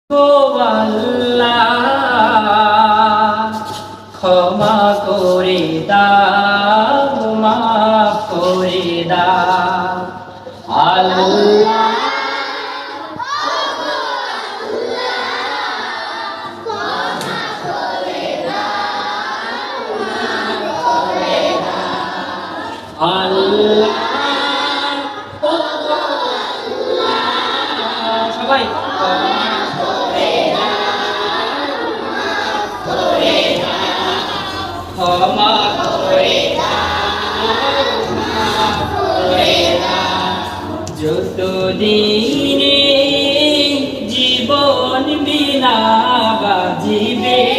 ও আল্লাহ ক্ষমা করে দাও মাফ করে দাও আল্লাহ আল্লাহ সবাই ক্ষমা করে যতদিনে জীবন বিনা বাজিবে